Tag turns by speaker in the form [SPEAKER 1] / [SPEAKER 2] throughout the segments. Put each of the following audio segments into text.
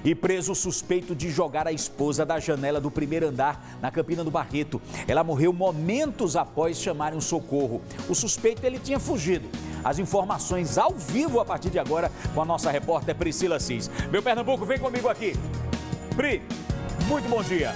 [SPEAKER 1] E preso suspeito de jogar a esposa da janela do primeiro andar na Campina do Barreto. Ela morreu momentos após chamarem o socorro. O suspeito ele tinha fugido. As informações ao vivo a partir de agora com a nossa repórter Priscila Cis. Meu Pernambuco, vem comigo aqui. Pri, muito bom dia.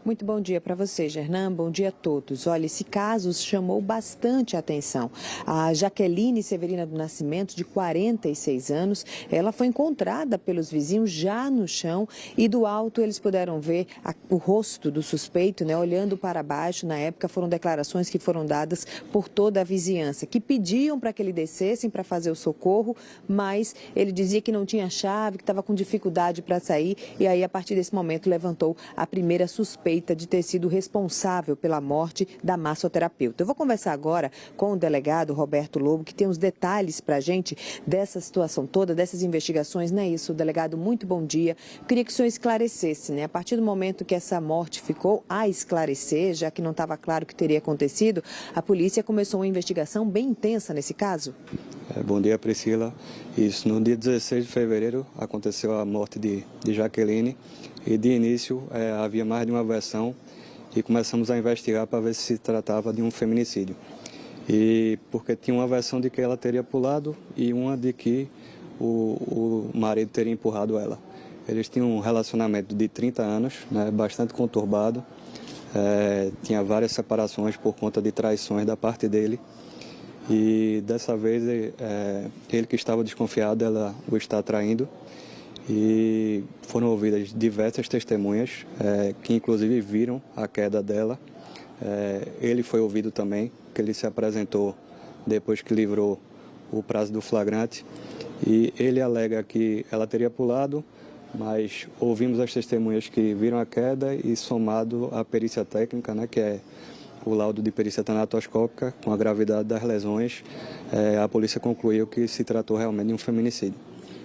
[SPEAKER 2] Muito bom dia para você, Gernan. Bom dia a todos. Olha, esse caso chamou bastante atenção. A Jaqueline Severina do Nascimento, de 46 anos, ela foi encontrada pelos vizinhos já no chão e do alto eles puderam ver o rosto do suspeito, né, olhando para baixo. Na época foram declarações que foram dadas por toda a vizinhança, que pediam para que ele descessem para fazer o socorro, mas ele dizia que não tinha chave, que estava com dificuldade para sair e aí a partir desse momento levantou a primeira suspeita de ter sido responsável pela morte da massoterapeuta. Eu vou conversar agora com o delegado Roberto Lobo, que tem os detalhes para a gente dessa situação toda, dessas investigações. Não é isso, delegado? Muito bom dia. Eu queria que o senhor esclarecesse, né? A partir do momento que essa morte ficou a esclarecer, já que não estava claro o que teria acontecido, a polícia começou uma investigação bem intensa nesse caso?
[SPEAKER 3] Bom dia, Priscila. Isso, no dia 16 de fevereiro aconteceu a morte de Jaqueline e de início havia mais de uma versão e começamos a investigar para ver se se tratava de um feminicídio. E porque tinha uma versão de que ela teria pulado e uma de que o marido teria empurrado ela. Eles tinham um relacionamento de 30 anos, né, bastante conturbado, tinha várias separações por conta de traições da parte dele. E dessa vez ele que estava desconfiado, ela o está traindo. E foram ouvidas diversas testemunhas, que inclusive viram a queda dela. Ele foi ouvido também, que ele se apresentou depois que livrou o prazo do flagrante. E ele alega que ela teria pulado, mas ouvimos as testemunhas que viram a queda e somado à perícia técnica, né, que é o laudo de perícia tanatoscópica, com a gravidade das lesões, a polícia concluiu que se tratou realmente de um feminicídio.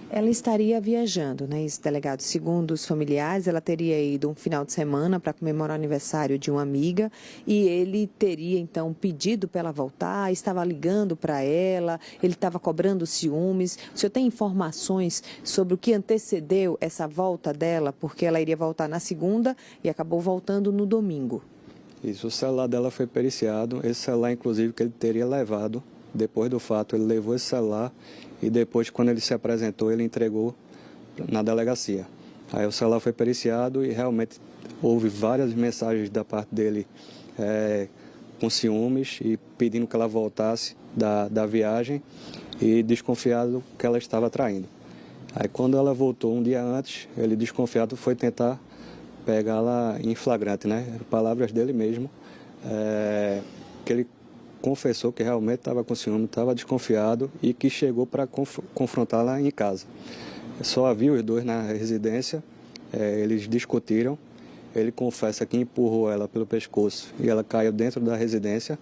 [SPEAKER 2] Ela estaria viajando, né, isso, delegado? Segundo os familiares, ela teria ido um final de semana para comemorar o aniversário de uma amiga e ele teria, então, pedido para ela voltar, estava ligando para ela, ele estava cobrando ciúmes. O senhor tem informações sobre o que antecedeu essa volta dela, porque ela iria voltar na segunda e acabou voltando no domingo?
[SPEAKER 3] Isso, o celular dela foi periciado, esse celular, inclusive, que ele teria levado, depois do fato, ele levou esse celular e depois, quando ele se apresentou, ele entregou na delegacia. Aí o celular foi periciado e realmente houve várias mensagens da parte dele com ciúmes e pedindo que ela voltasse da viagem e desconfiado que ela estava traindo. Aí quando ela voltou um dia antes, ele desconfiado foi tentar pegá-la em flagrante, né? Palavras dele mesmo, que ele confessou que realmente estava com ciúme, estava desconfiado e que chegou para confrontá-la em casa. Só havia os dois na residência, eles discutiram, ele confessa que empurrou ela pelo pescoço e ela caiu dentro da residência.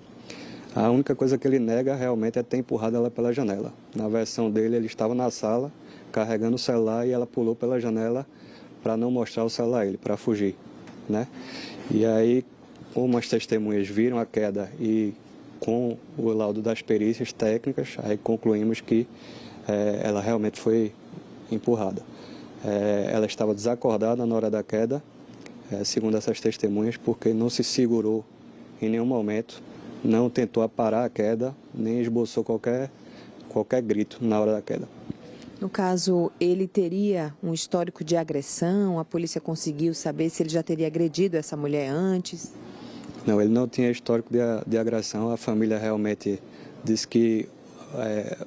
[SPEAKER 3] A única coisa que ele nega realmente é ter empurrado ela pela janela. Na versão dele, ele estava na sala carregando o celular e ela pulou pela janela para não mostrar o celular a ele, para fugir, né? E aí, como as testemunhas viram a queda e com o laudo das perícias técnicas, aí concluímos que ela realmente foi empurrada. Ela estava desacordada na hora da queda, segundo essas testemunhas, porque não se segurou em nenhum momento, não tentou aparar a queda, nem esboçou qualquer grito na hora da queda.
[SPEAKER 2] No caso, ele teria um histórico de agressão? A polícia conseguiu saber se ele já teria agredido essa mulher antes?
[SPEAKER 3] Não, ele não tinha histórico de agressão. A família realmente disse que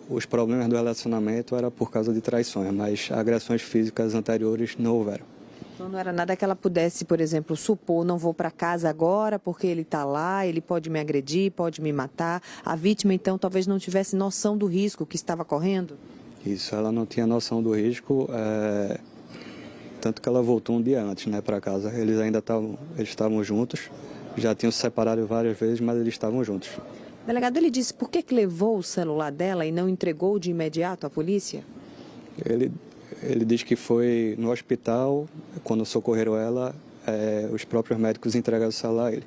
[SPEAKER 3] os problemas do relacionamento eram por causa de traições, mas agressões físicas anteriores não houveram.
[SPEAKER 2] Então não era nada que ela pudesse, por exemplo, supor, não vou para casa agora porque ele está lá, ele pode me agredir, pode me matar. A vítima, então, talvez não tivesse noção do risco que estava correndo?
[SPEAKER 3] Isso, ela não tinha noção do risco, tanto que ela voltou um dia antes, né, para casa. Eles estavam juntos, já tinham se separado várias vezes, mas eles estavam juntos.
[SPEAKER 2] Delegado, ele disse por que levou o celular dela e não entregou de imediato à polícia?
[SPEAKER 3] Ele diz que foi no hospital, quando socorreram ela, os próprios médicos entregaram o celular a ele.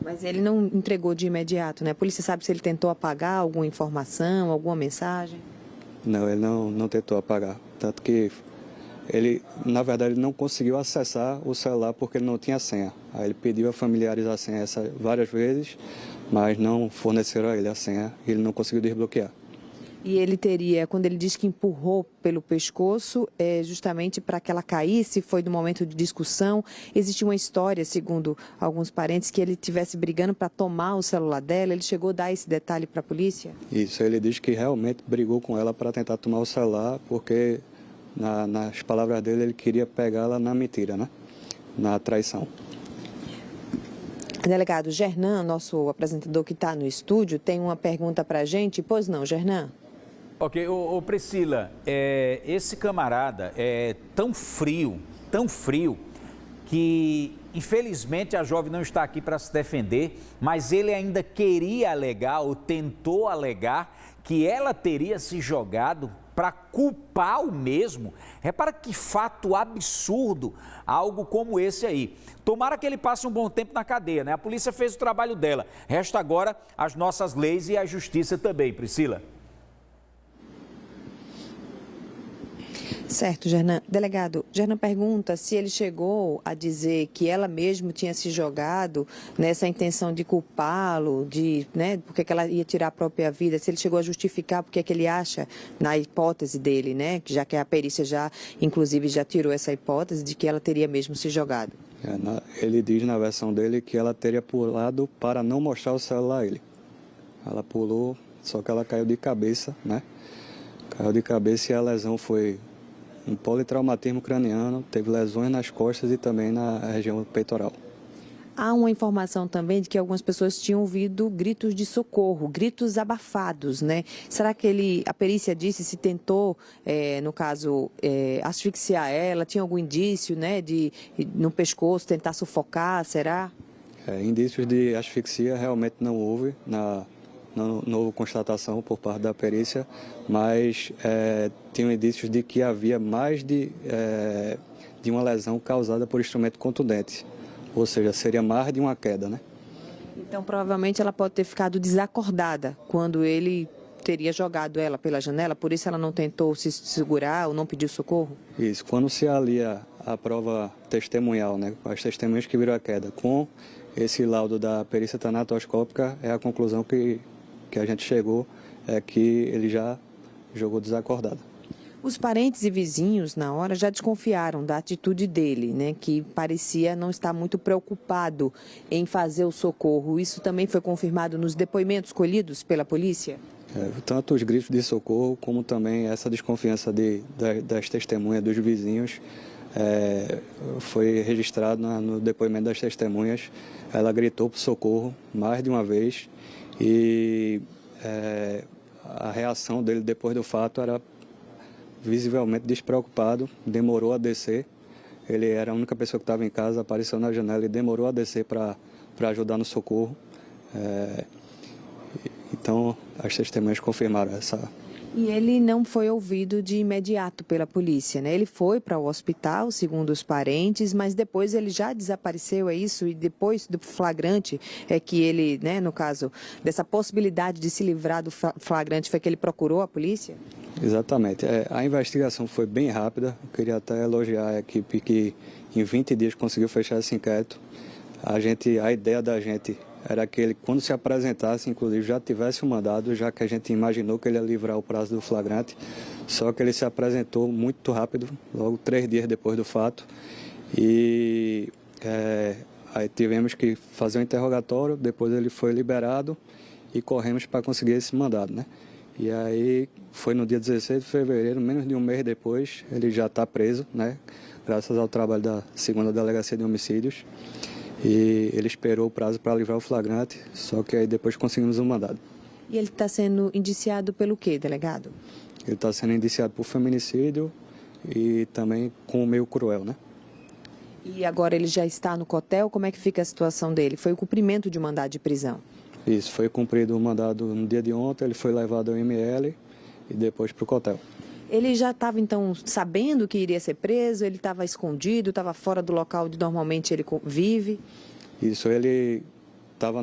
[SPEAKER 2] Mas ele não entregou de imediato, né? A polícia sabe se ele tentou apagar alguma informação, alguma mensagem?
[SPEAKER 3] Não, ele não tentou apagar. Tanto que ele, na verdade, ele não conseguiu acessar o celular porque ele não tinha senha. Aí ele pediu a familiares a senha várias vezes, mas não forneceram a ele a senha e ele não conseguiu desbloquear.
[SPEAKER 2] E ele teria, quando ele diz que empurrou pelo pescoço, justamente para que ela caísse, foi no momento de discussão. Existe uma história, segundo alguns parentes, que ele estivesse brigando para tomar o celular dela. Ele chegou a dar esse detalhe para a polícia?
[SPEAKER 3] Isso, ele diz que realmente brigou com ela para tentar tomar o celular, porque, nas palavras dele, ele queria pegá-la na mentira, né? Na traição.
[SPEAKER 2] Delegado Gernan, nosso apresentador que está no estúdio, tem uma pergunta para a gente. Pois não, Gernan?
[SPEAKER 1] Ok, Priscila, esse camarada é tão frio, que infelizmente a jovem não está aqui para se defender, mas ele ainda queria alegar ou tentou alegar que ela teria se jogado para culpar o mesmo. Repara que fato absurdo, algo como esse aí. Tomara que ele passe um bom tempo na cadeia, né? A polícia fez o trabalho dela. Resta agora as nossas leis e a justiça também, Priscila.
[SPEAKER 2] Certo, Gernan. Delegado, Gernan pergunta se ele chegou a dizer que ela mesma tinha se jogado nessa intenção de culpá-lo, né, porque que ela ia tirar a própria vida, se ele chegou a justificar porque que ele acha, na hipótese dele, né, já que a perícia inclusive já tirou essa hipótese de que ela teria mesmo se jogado.
[SPEAKER 3] Ele diz na versão dele que ela teria pulado para não mostrar o celular a ele. Ela pulou, só que ela caiu de cabeça, né? Caiu de cabeça e a lesão foi um politraumatismo craniano, teve lesões nas costas e também na região peitoral.
[SPEAKER 2] Há uma informação também de que algumas pessoas tinham ouvido gritos de socorro, gritos abafados, né? Será que a perícia disse se tentou, no caso, asfixiar ela? Tinha algum indício, né, no pescoço, tentar sufocar, será?
[SPEAKER 3] Indícios de asfixia realmente não houve não houve constatação por parte da perícia, mas tinham indícios de que havia mais de uma lesão causada por instrumento contundente, ou seja, seria mais de uma queda, né?
[SPEAKER 2] Então, provavelmente ela pode ter ficado desacordada quando ele teria jogado ela pela janela, por isso ela não tentou se segurar ou não pediu socorro?
[SPEAKER 3] Isso, quando se alia a prova testemunhal, né, as testemunhas que viram a queda, com esse laudo da perícia tanatoscópica, é a conclusão que a gente chegou, é que ele já jogou desacordado.
[SPEAKER 2] Os parentes e vizinhos, na hora, já desconfiaram da atitude dele, né, que parecia não estar muito preocupado em fazer o socorro. Isso também foi confirmado nos depoimentos colhidos pela polícia?
[SPEAKER 3] Tanto os gritos de socorro, como também essa desconfiança das testemunhas, dos vizinhos, foi registrado no depoimento das testemunhas. Ela gritou por socorro mais de uma vez e a reação dele depois do fato era visivelmente despreocupado, demorou a descer. Ele era a única pessoa que estava em casa, apareceu na janela e demorou a descer para ajudar no socorro. Então, as testemunhas confirmaram essa.
[SPEAKER 2] E ele não foi ouvido de imediato pela polícia, né? Ele foi para o hospital, segundo os parentes, mas depois ele já desapareceu, é isso? E depois do flagrante é que ele, né, no caso dessa possibilidade de se livrar do flagrante, foi que ele procurou a polícia?
[SPEAKER 3] Exatamente. A investigação foi bem rápida. Eu queria até elogiar a equipe que em 20 dias conseguiu fechar esse inquérito. A ideia da gente era que ele, quando se apresentasse, inclusive, já tivesse o mandado, já que a gente imaginou que ele ia livrar o prazo do flagrante, só que ele se apresentou muito rápido, logo 3 dias depois do fato, e aí tivemos que fazer um interrogatório, depois ele foi liberado e corremos para conseguir esse mandado, né? E aí foi no dia 16 de fevereiro, menos de um mês depois, ele já está preso, né? Graças ao trabalho da 2ª Delegacia de Homicídios. E ele esperou o prazo para livrar o flagrante, só que aí depois conseguimos um mandado.
[SPEAKER 2] E ele está sendo indiciado pelo quê, delegado?
[SPEAKER 3] Ele está sendo indiciado por feminicídio e também com o meio cruel, né?
[SPEAKER 2] E agora ele já está no cotel, como é que fica a situação dele? Foi o cumprimento de um mandado de prisão? Isso,
[SPEAKER 3] foi cumprido o mandado no dia de ontem, ele foi levado ao ML e depois para o cotel.
[SPEAKER 2] Ele já estava, então, sabendo que iria ser preso? Ele estava escondido, estava fora do local onde normalmente ele vive?
[SPEAKER 3] Isso, ele estava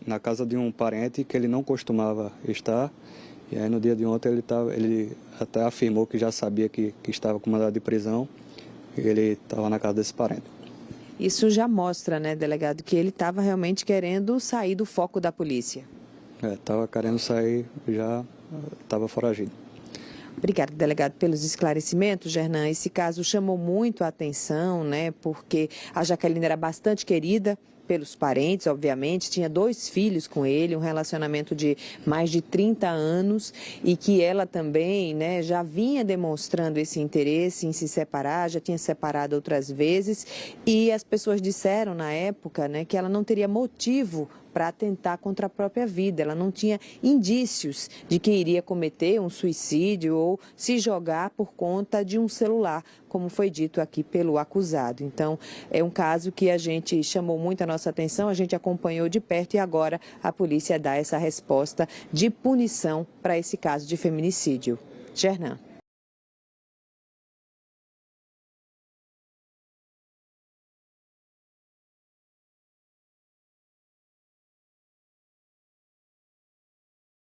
[SPEAKER 3] na casa de um parente que ele não costumava estar E aí no dia de ontem ele até afirmou que já sabia que estava com mandado de prisão e ele estava na casa desse parente.
[SPEAKER 2] Isso já mostra, né, delegado, que ele estava realmente querendo sair do foco da polícia.
[SPEAKER 3] Estava querendo sair, já estava foragido.
[SPEAKER 2] Obrigada, delegado, pelos esclarecimentos, Gernan. Esse caso chamou muito a atenção, né, porque a Jaqueline era bastante querida pelos parentes, obviamente, tinha 2 filhos com ele, um relacionamento de mais de 30 anos e que ela também, né, já vinha demonstrando esse interesse em se separar, já tinha separado outras vezes e as pessoas disseram na época, né, que ela não teria motivo para atentar contra a própria vida. Ela não tinha indícios de que iria cometer um suicídio ou se jogar por conta de um celular, como foi dito aqui pelo acusado. Então, é um caso que a gente chamou muito a nossa atenção, a gente acompanhou de perto e agora a polícia dá essa resposta de punição para esse caso de feminicídio. Gernan.